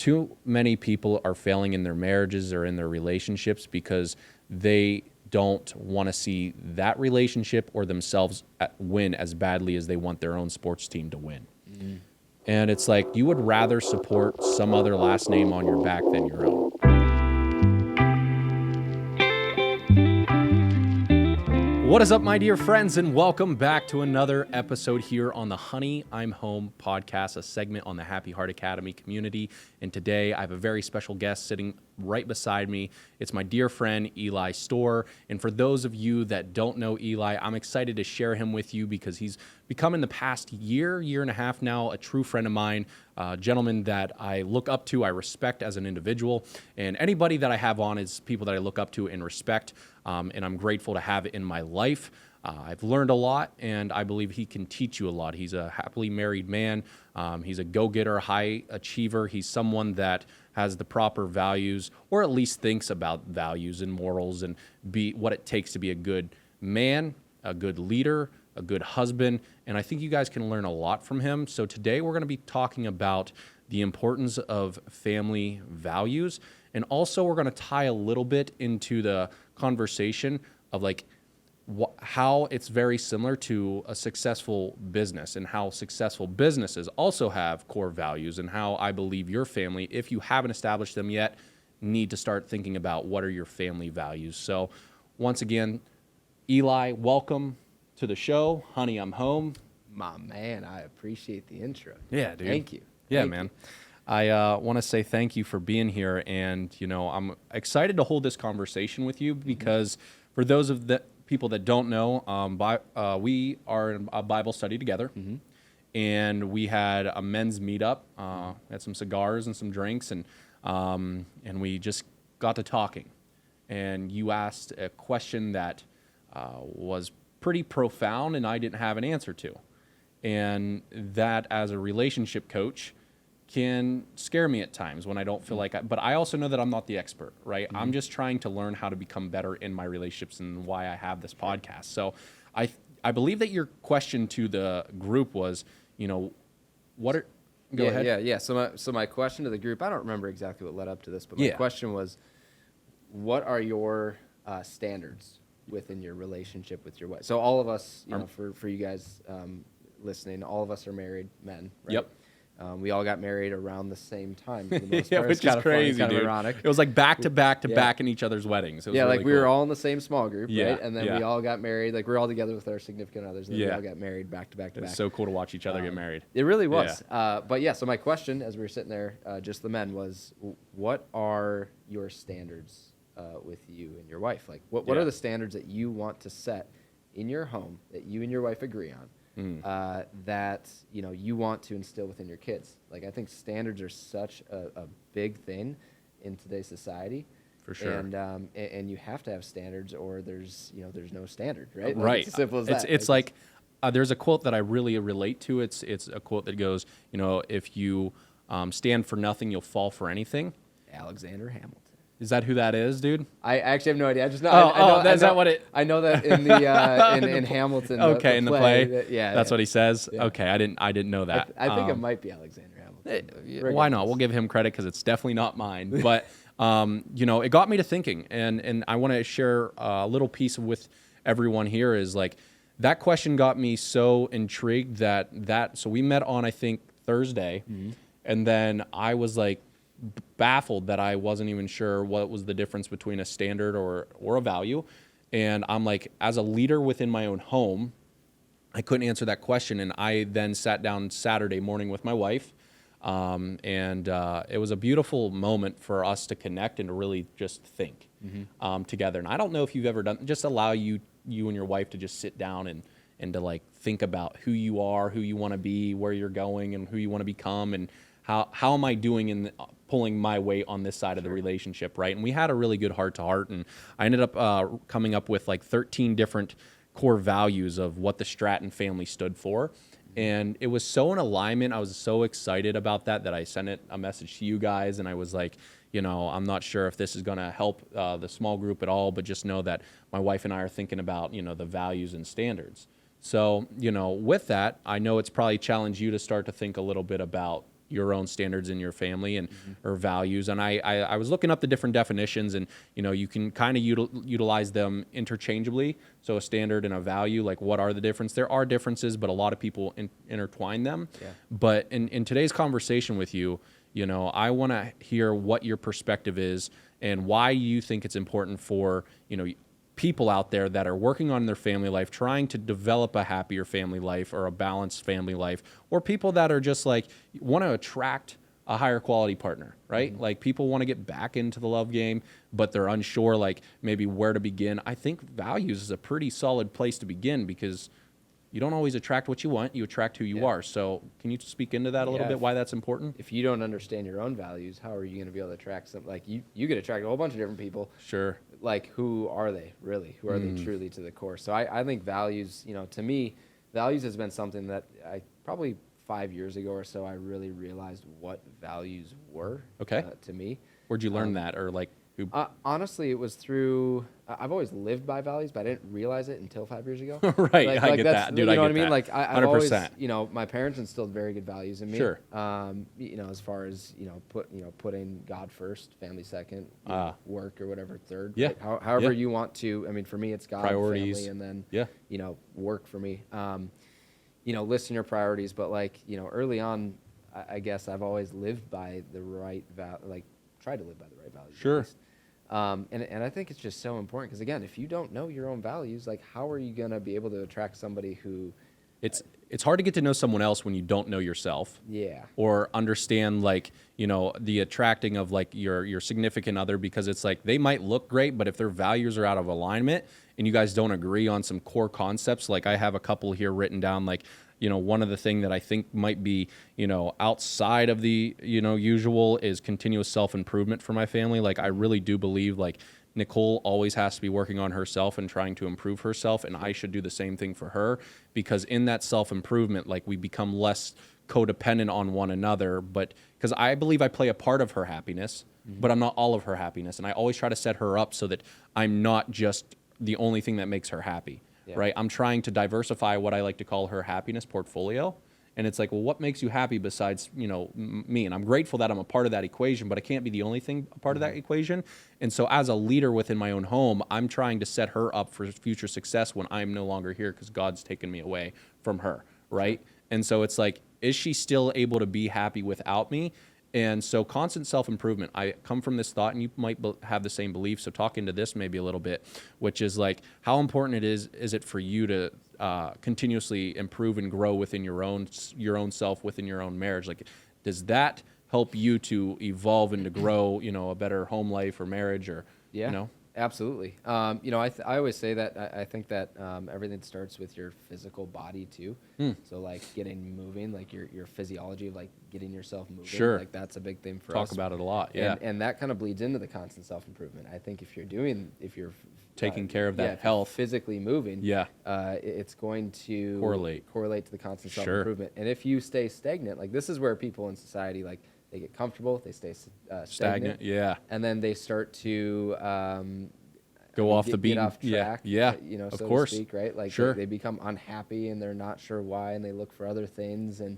too many people are failing in their marriages or in their relationships because they don't want to see that relationship or themselves win as badly as they want their own sports team to win. Mm-hmm. And it's like you would rather support some other last name on your back than your own. What is up, my dear friends, and welcome back to another episode here on the Honey, I'm Home podcast, a segment on the Happy Heart Academy community. And today I have a very special guest sitting right beside me. It's my dear friend, Eli Stoehr. And for those of you that don't know Eli, I'm excited to share him with you because he's become in the past year and a half now, a true friend of mine, a gentleman that I look up to, I respect as an individual. And anybody that I have on is people that I look up to and respect. And I'm grateful to have it in my life. I've learned a lot, and I believe he can teach you a lot. He's a happily married man. He's a go-getter, high achiever. He's someone that has the proper values, or at least thinks about values and morals and what it takes to be a good man, a good leader, a good husband. And I think you guys can learn a lot from him. So today we're going to be talking about the importance of family values. And also we're going to tie a little bit into the conversation of like how it's very similar to a successful business and how successful businesses also have core values, and how I believe your family, if you haven't established them yet, need to start thinking about what are your family values. So once again, Eli, welcome to the show. Honey, I'm home. My man, I appreciate the intro. Yeah, dude. Thank you. Yeah, Thank man. you. I want to say thank you for being here, and I'm excited to hold this conversation with you because for those of the people that don't know, we are in a Bible study together, and we had a men's meetup. We had some cigars and some drinks, and we just got to talking. And you asked a question that was pretty profound, and I didn't have an answer to. And that, as a relationship coach, can scare me at times when I don't feel like but I also know that I'm not the expert, right? I'm just trying to learn how to become better in my relationships, and why I have this podcast. So I believe that your question to the group was, go ahead. Yeah. So my question to the group, I don't remember exactly what led up to this, but my question was, what are your standards within your relationship with your wife? So all of us, for you guys listening, all of us are married men, right? Yep. We all got married around the same time. For the most Yeah, part. which is crazy, kind dude. of ironic. It was like back to back in each other's weddings. It was really we were cool. all in the same small group, right? And then yeah. we all got married. Like, we were all together with our significant others, and then we all got married back to back to back. It's so cool to watch each other get married. It really was. Yeah. So my question, as we were sitting there, just the men, was, what are your standards with you and your wife? Like, what are the standards that you want to set in your home that you and your wife agree on? That you want to instill within your kids. Like, I think standards are such a big thing in today's society. For sure. And you have to have standards, or there's no standard, right? Right. It's as simple as that. It's like there's a quote that I really relate to. It's a quote that goes, if you stand for nothing, you'll fall for anything. Alexander Hamilton. Is that who that is, dude? I actually have no idea. I just know. Is that what it? I know that in the in Hamilton. Okay, in the play. That's what he says. Yeah. Okay, I didn't know that. I think it might be Alexander Hamilton. Why not? We'll give him credit because it's definitely not mine. But it got me to thinking, and I want to share a little piece with everyone here. Is like that question got me so intrigued that so we met on, I think, Thursday, and then I was like baffled that I wasn't even sure what was the difference between a standard or a value. And I'm like, as a leader within my own home, I couldn't answer that question. And I then sat down Saturday morning with my wife. And it was a beautiful moment for us to connect and to really just think together. And I don't know if you've ever done, just allow you and your wife to just sit down and to like think about who you are, who you want to be, where you're going, and who you want to become, and how am I doing in pulling my weight on this side of the relationship, right? And we had a really good heart-to-heart, and I ended up coming up with like 13 different core values of what the Stratton family stood for. And it was so in alignment. I was so excited about that I sent a message to you guys, and I was like, I'm not sure if this is going to help the small group at all, but just know that my wife and I are thinking about, the values and standards. So, with that, I know it's probably challenged you to start to think a little bit about, your own standards in your family and or values. And I was looking up the different definitions, and you can kind of utilize them interchangeably. So a standard and a value, like what are the difference? There are differences, but a lot of people intertwine them. Yeah. But in today's conversation with you, I want to hear what your perspective is and why you think it's important for, people out there that are working on their family life, trying to develop a happier family life or a balanced family life, or people that are just like want to attract a higher quality partner, right? Like people want to get back into the love game, but they're unsure like maybe where to begin. I think values is a pretty solid place to begin because you don't always attract what you want, you attract who you are. So can you speak into that a little bit, why that's important? If you don't understand your own values, how are you going to be able to attract some, like you could attract a whole bunch of different people. Sure. Like who are they really? Who are they truly to the core? So I think values, to me, values has been something that I probably 5 years ago or so, I really realized what values were to me. Where'd you learn that or like? Honestly, it was through. I've always lived by values, but I didn't realize it until 5 years ago. Right, I get that, dude. You know I what I mean? that. Like I've always, 100%. My parents instilled very good values in me. Sure. As far as putting God first, family second, work or whatever third. Yeah. Like, however you want to. I mean, for me, it's God, priorities, family, and then work for me. Listing your priorities, but early on, I guess I've always lived by the right tried to live by the right values. Sure. And I think it's just so important because, again, if you don't know your own values, like how are you going to be able to attract somebody who... It's hard to get to know someone else when you don't know yourself. Yeah. Or understand the attracting of your significant other, because it's like they might look great, but if their values are out of alignment and you guys don't agree on some core concepts, like I have a couple here written down, one of the things that I think might be, outside of the, usual is continuous self-improvement for my family. Like I really do believe Nicole always has to be working on herself and trying to improve herself, and I should do the same thing for her, because in that self-improvement, we become less codependent on one another. But because I believe I play a part of her happiness, but I'm not all of her happiness, and I always try to set her up so that I'm not just the only thing that makes her happy. Yeah. Right? I'm trying to diversify what I like to call her happiness portfolio. And it's like, well, what makes you happy besides, me? And I'm grateful that I'm a part of that equation, but I can't be the only thing a part of that equation. And so as a leader within my own home, I'm trying to set her up for future success when I'm no longer here because God's taken me away from her, right? And so it's like, is she still able to be happy without me? And so constant self-improvement, I come from this thought, and you might have the same belief, so talk into this maybe a little bit, which is how important is it for you to continuously improve and grow within your own self, within your own marriage? Does that help you to evolve and to grow, a better home life or marriage or, Absolutely. I always say that I think that everything starts with your physical body too. So getting moving, your physiology of getting yourself moving. Sure. That's a big thing for us. Talk about it a lot. Yeah. And that kind of bleeds into the constant self-improvement. I think if you're taking care of that health, physically moving, it's going to correlate to the constant self-improvement. And if you stay stagnant, this is where people in society they get comfortable, they stay stagnant, and then they start to go off the beat, get off track, of so course, to speak, right? They become unhappy and they're not sure why, and they look for other things. And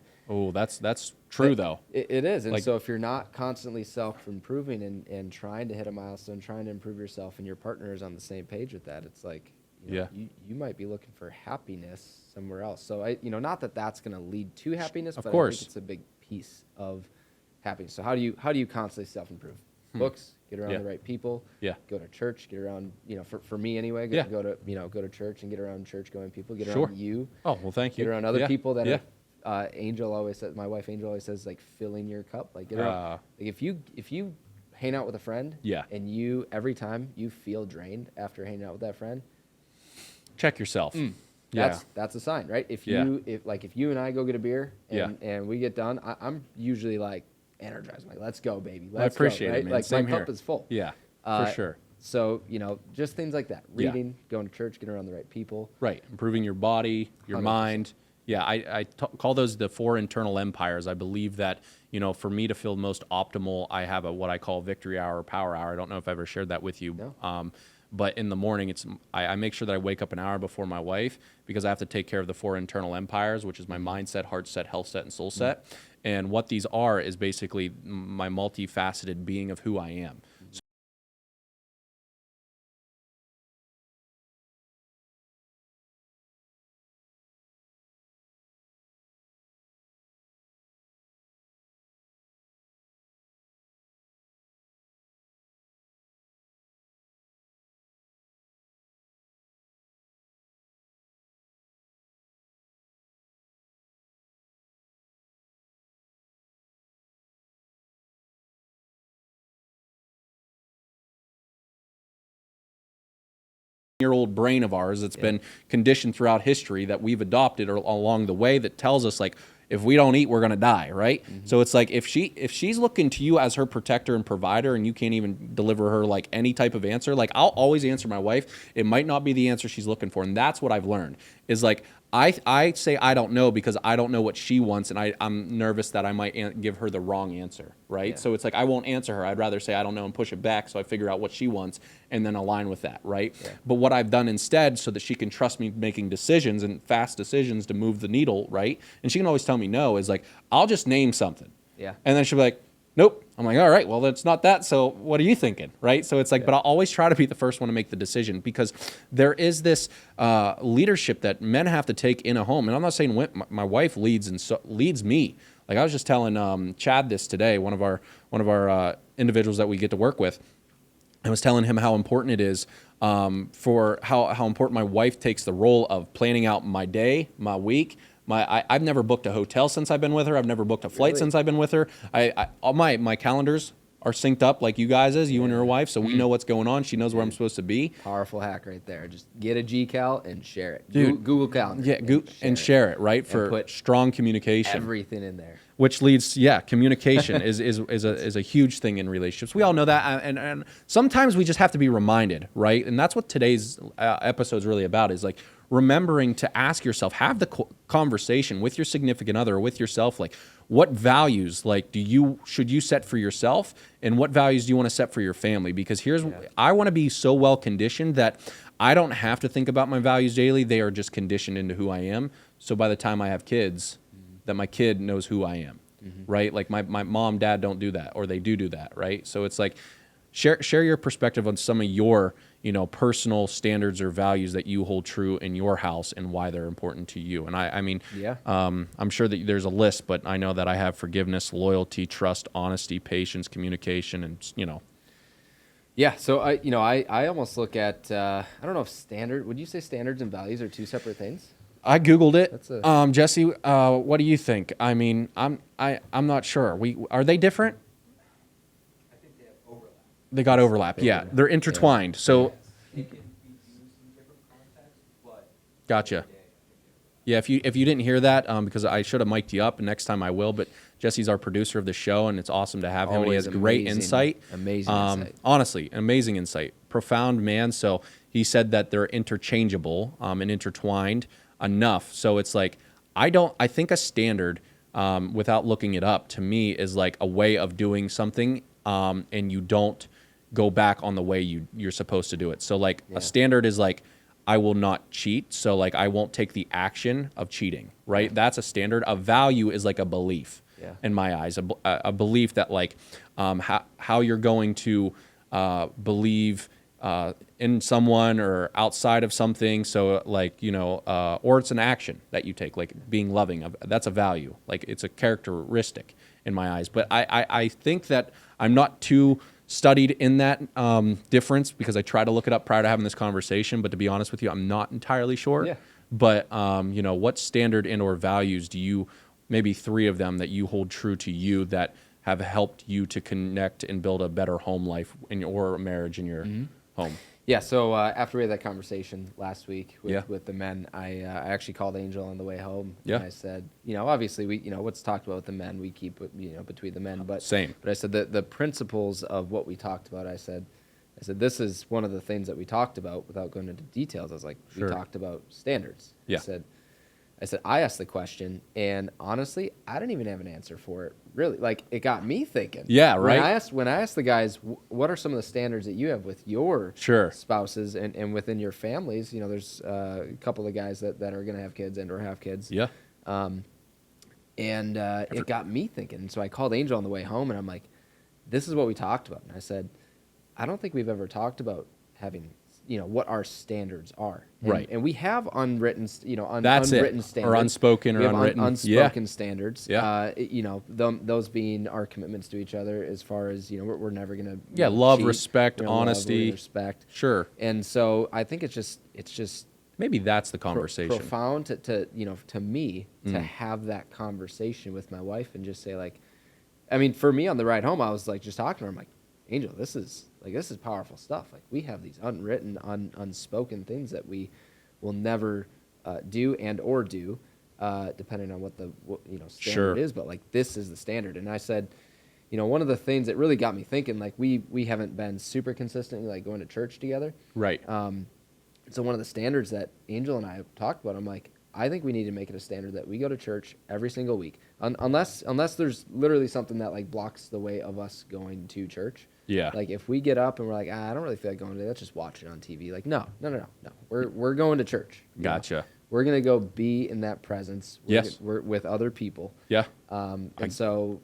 that's true though. It is, and so if you're not constantly self-improving and trying to hit a milestone, trying to improve yourself, and your partner is on the same page with that, it's you might be looking for happiness somewhere else. So not that that's going to lead to happiness, but I think it's a big piece of happiness. So how do you constantly self-improve? Books, get around the right people. Go to church, get around, for me anyway, go to church and get around church-going people. Get around you. Oh, well, thank you. Get around other people that are, Angel always says, my wife Angel always says, filling your cup. Get around. If you hang out with a friend, and you every time you feel drained after hanging out with that friend, check yourself. That's a sign, right? If you and I go get a beer and we get done, I'm usually energized. Let's go, baby. I appreciate it, man. Same my here. cup is full. Yeah, for sure. So, just things like that. Reading, going to church, getting around the right people. Right. Improving your body, your 100%. Mind. Yeah, I call those the 4 internal empires. I believe that, for me to feel most optimal, I have what I call victory hour or power hour. I don't know if I ever shared that with you. No. But in the morning, I make sure that I wake up an hour before my wife because I have to take care of the 4 internal empires, which is my mindset, heart set, health set, and soul set. And what these are is basically my multifaceted being of who I am. Year-old brain of ours that's been conditioned throughout history that we've adopted along the way that tells us like if we don't eat we're going to die, right? So it's like if she's looking to you as her protector and provider and you can't even deliver her like any type of answer, like I'll always answer my wife. It might not be the answer she's looking for, and that's what I've learned is like I say I don't know because I don't know what she wants, and I'm nervous that I might give her the wrong answer, right? Yeah. So it's like I won't answer her. I'd rather say I don't know and push it back so I figure out what she wants and then align with that, right? Yeah. But what I've done instead so that she can trust me making decisions and fast decisions to move the needle, right? And she can always tell me no, is like I'll just name something. Yeah. And then she'll be like, nope. I'm like, all right, well, it's not that. So what are you thinking? Right. So it's like, but I'll always try to be the first one to make the decision because there is this leadership that men have to take in a home. And I'm not saying my wife leads and leads me. Like I was just telling Chad this today, one of our individuals that we get to work with. I was telling him how important it is for how important my wife takes the role of planning out my day, my week. I've never booked a hotel since I've been with her. I've never booked a flight since I've been with her. All my calendars are synced up like you guys is, you and your wife, so we know what's going on. She knows where I'm supposed to be. Powerful hack right there. Just get a Gcal and share it. Dude, Google Calendar. Yeah, and share it, right? For put strong communication. Everything in there. Which leads, communication is a huge thing in relationships. We all know that, and sometimes we just have to be reminded, right? And that's what today's episode is really about, is like remembering to ask yourself, have the conversation with your significant other or with yourself, like what values like should you set for yourself, and what values do you want to set for your family? Because I want to be so well conditioned that I don't have to think about my values daily. They are just conditioned into who I am. So by the time I have kids, that my kid knows who I am, right? Like my mom, dad don't do that, or they do that, right? So it's like share your perspective on some of your personal standards or values that you hold true in your house and why they're important to you. And I mean, I'm sure that there's a list, but I know that I have forgiveness, loyalty, trust, honesty, patience, communication, and Yeah, so I almost look at I don't know if would you say standards and values are two separate things? I Googled it. Jesse, what do you think? I mean, I'm not sure. Are they different? I think they have overlap. They got overlap. Yeah, they're intertwined. So They can be used in different contexts, but gotcha. Yeah, if you didn't hear that, because I should have mic'd you up, and next time I will. But Jesse's our producer of the show, and it's awesome to have him. And he has great insight. Amazing insight. Honestly, amazing insight. Profound man. So he said that they're interchangeable and intertwined enough. So it's like I think a standard, without looking it up, to me is like a way of doing something, and you don't go back on the way you're supposed to do it. So like a standard is like, I will not cheat. So like I won't take the action of cheating, right? That's a standard. A value is like a belief in my eyes, a belief that like how you're going to believe in someone or outside of something. So like, or it's an action that you take, like being loving. That's a value. Like it's a characteristic in my eyes. But I think that I'm not too studied in that difference because I try to look it up prior to having this conversation. But to be honest with you, I'm not entirely sure. Yeah. But, what standard and or values do you, maybe 3 of them that you hold true to you that have helped you to connect and build a better home life in your marriage in your home? Yeah, so after we had that conversation last week with the men, I actually called Angel on the way home. Yeah. And I said, obviously we, what's talked about with the men, we keep, between the men. But Same. But I said the principles of what we talked about, I said, this is one of the things that we talked about without going into details. I was like, Sure. we talked about standards. Yeah. I asked the question, and honestly, I didn't even have an answer for it. Really, like it got me thinking. Yeah, right. When I asked the guys, what are some of the standards that you have with your spouses and within your families? There's a couple of guys that are going to have kids and or have kids. Yeah. And it got me thinking. And so I called Angel on the way home, and I'm like, this is what we talked about. And I said, I don't think we've ever talked about having, what our standards are. Right. And we have unwritten, That's unwritten it. standards. Or unspoken or we have unwritten. unspoken standards. Yeah. Those being our commitments to each other as far as, we're never going to love, cheat. respect, Love, honesty. respect. Sure. And so I think it's just Maybe that's the conversation. profound to me to have that conversation with my wife and just say, like, I mean, for me on the ride home, I was like just talking to her. I'm like, Angel, this is powerful stuff. Like, we have these unwritten, unspoken things that we will never do or do, depending on what standard Sure. is. But like, this is the standard. And I said, one of the things that really got me thinking, like, we haven't been super consistently like going to church together. Right. So one of the standards that Angel and I have talked about, I'm like, I think we need to make it a standard that we go to church every single week, unless there's literally something that like blocks the way of us going to church. Yeah. Like, if we get up and we're like, I don't really feel like going today, let's just watch it on TV. Like, no. We're going to church. Gotcha. We're gonna go be in that presence. We're with other people. Yeah. And so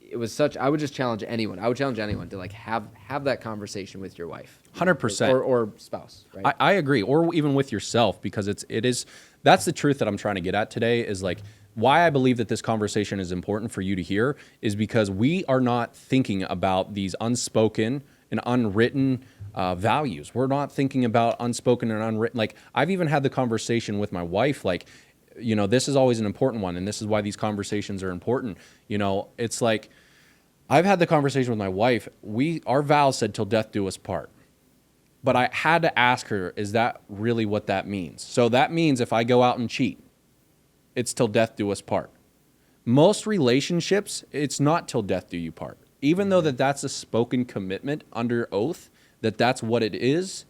it was I would just challenge anyone. I would challenge anyone to like have that conversation with your wife. 100%. Or spouse, right? I agree. Or even with yourself, because that's the truth that I'm trying to get at today is like, why I believe that this conversation is important for you to hear is because we are not thinking about these unspoken and unwritten values. We're not thinking about unspoken and unwritten. Like, I've even had the conversation with my wife, like, this is always an important one, and this is why these conversations are important. It's like, I've had the conversation with my wife. Our vows said till death do us part. But I had to ask her, is that really what that means? So that means if I go out and cheat, it's till death do us part. Most relationships, it's not till death do you part. Even though that's a spoken commitment under oath, that's what it is.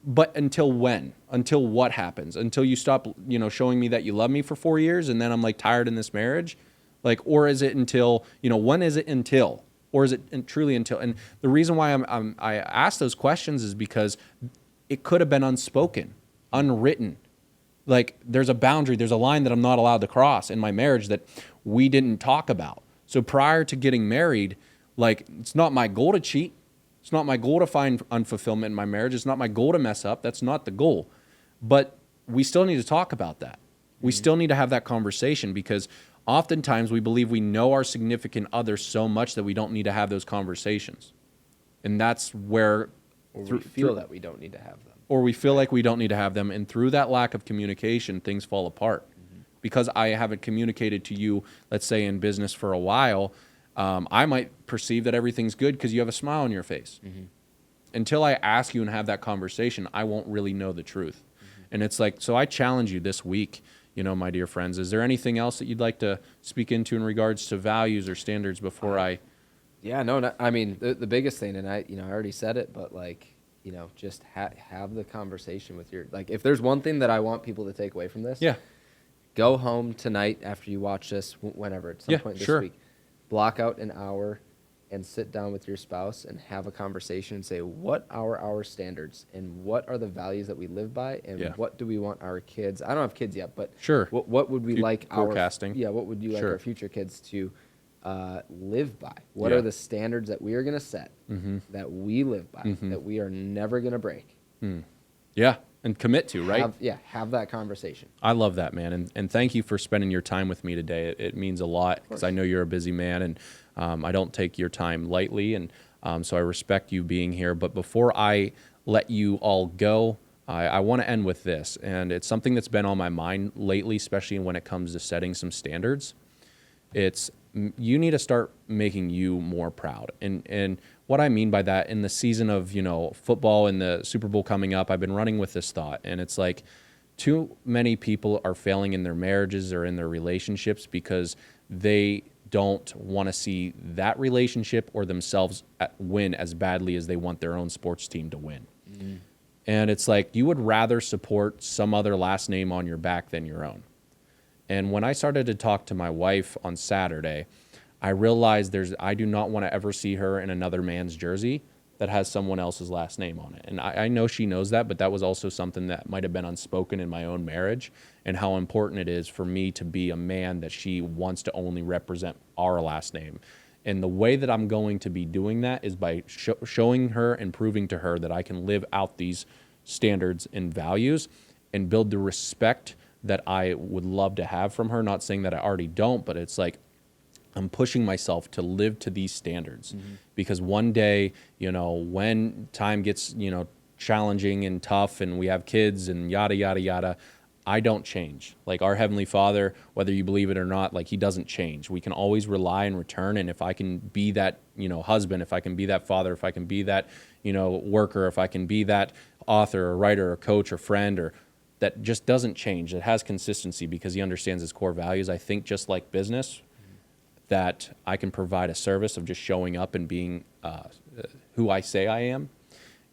But until when? Until what happens? Until you stop, showing me that you love me for 4 years and then I'm like tired in this marriage? Like, or is it until, when is it until? Or is it truly until? And the reason why I ask those questions is because it could have been unspoken, unwritten. Like, there's a boundary, there's a line that I'm not allowed to cross in my marriage that we didn't talk about. So prior to getting married, like, it's not my goal to cheat. It's not my goal to find unfulfillment in my marriage. It's not my goal to mess up. That's not the goal. But we still need to talk about that. We still need to have that conversation because oftentimes we believe we know our significant other so much that we don't need to have those conversations. And that's where... we feel that we don't need to have them. Or we feel like we don't need to have them. And through that lack of communication, things fall apart. Because I haven't communicated to you, let's say in business for a while, I might perceive that everything's good because you have a smile on your face. Until I ask you and have that conversation, I won't really know the truth. And it's like, so I challenge you this week, my dear friends, is there anything else that you'd like to speak into in regards to values or standards before I... Yeah, no, I mean, the biggest thing, and I already said it, but like, just have the conversation with like, if there's one thing that I want people to take away from this, go home tonight after you watch this, whenever, at some point this week, block out an hour and sit down with your spouse and have a conversation and say, what are our standards and what are the values that we live by and what do we want our kids, I don't have kids yet, but what would we like forecasting. What would you like our future kids to live by? What are the standards that we are going to set, that we live by, that we are never going to break? Yeah, and commit to, right? Have that conversation. I love that, man. And thank you for spending your time with me today. It means a lot because I know you're a busy man, and I don't take your time lightly, and so I respect you being here. But before I let you all go, I want to end with this, and it's something that's been on my mind lately, especially when it comes to setting some standards. It's you need to start making you more proud. And what I mean by that, in the season of, football and the Super Bowl coming up, I've been running with this thought. And it's like too many people are failing in their marriages or in their relationships because they don't want to see that relationship or themselves win as badly as they want their own sports team to win. And it's like you would rather support some other last name on your back than your own. And when I started to talk to my wife on Saturday, I realized I do not want to ever see her in another man's jersey that has someone else's last name on it. And I know she knows that, but that was also something that might have been unspoken in my own marriage, and how important it is for me to be a man that she wants to only represent our last name. And the way that I'm going to be doing that is by showing her and proving to her that I can live out these standards and values and build the respect that I would love to have from her. Not saying that I already don't, but it's like I'm pushing myself to live to these standards, because one day, you know, when time gets, you know, challenging and tough and we have kids and yada, yada, yada, I don't change. Like our Heavenly Father, whether you believe it or not, like he doesn't change. We can always rely and return. And if I can be that, you know, husband, if I can be that father, if I can be that, you know, worker, if I can be that author or writer or coach or friend, or that just doesn't change, that has consistency because he understands his core values, I think just like business, that I can provide a service of just showing up and being who I say I am,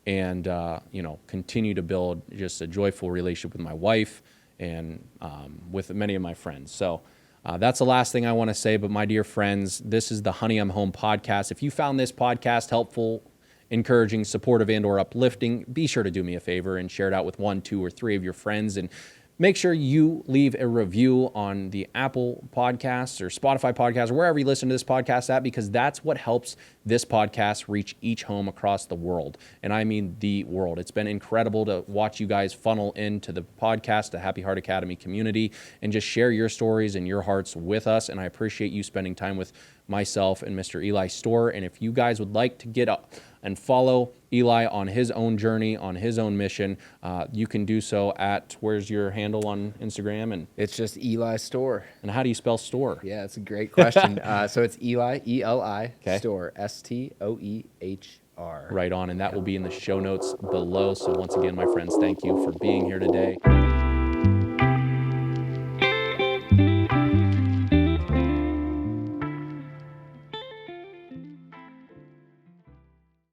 and you know, continue to build just a joyful relationship with my wife and with many of my friends. So that's the last thing I want to say. But my dear friends, this is the Honey, I'm Home podcast. If you found this podcast helpful, encouraging, supportive, and or uplifting, be sure to do me a favor and share it out with 1, 2, or 3 of your friends. And make sure you leave a review on the Apple Podcasts or Spotify Podcasts or wherever you listen to this podcast at, because that's what helps this podcast reach each home across the world. And I mean the world. It's been incredible to watch you guys funnel into the podcast, the Happy Heart Academy community, and just share your stories and your hearts with us. And I appreciate you spending time with myself and Mr. Eli Stoehr. And if you guys would like to get up and follow Eli on his own journey, on his own mission, you can do so at, where's your handle on Instagram? And It's just Eli Stoehr. and how do you spell Stoehr? Yeah, that's a great question. So it's Eli, E-L-I, Okay. Stoehr, S-T-O-E-H-R. Right on, and that will be in the show notes below. So once again, my friends, thank you for being here today.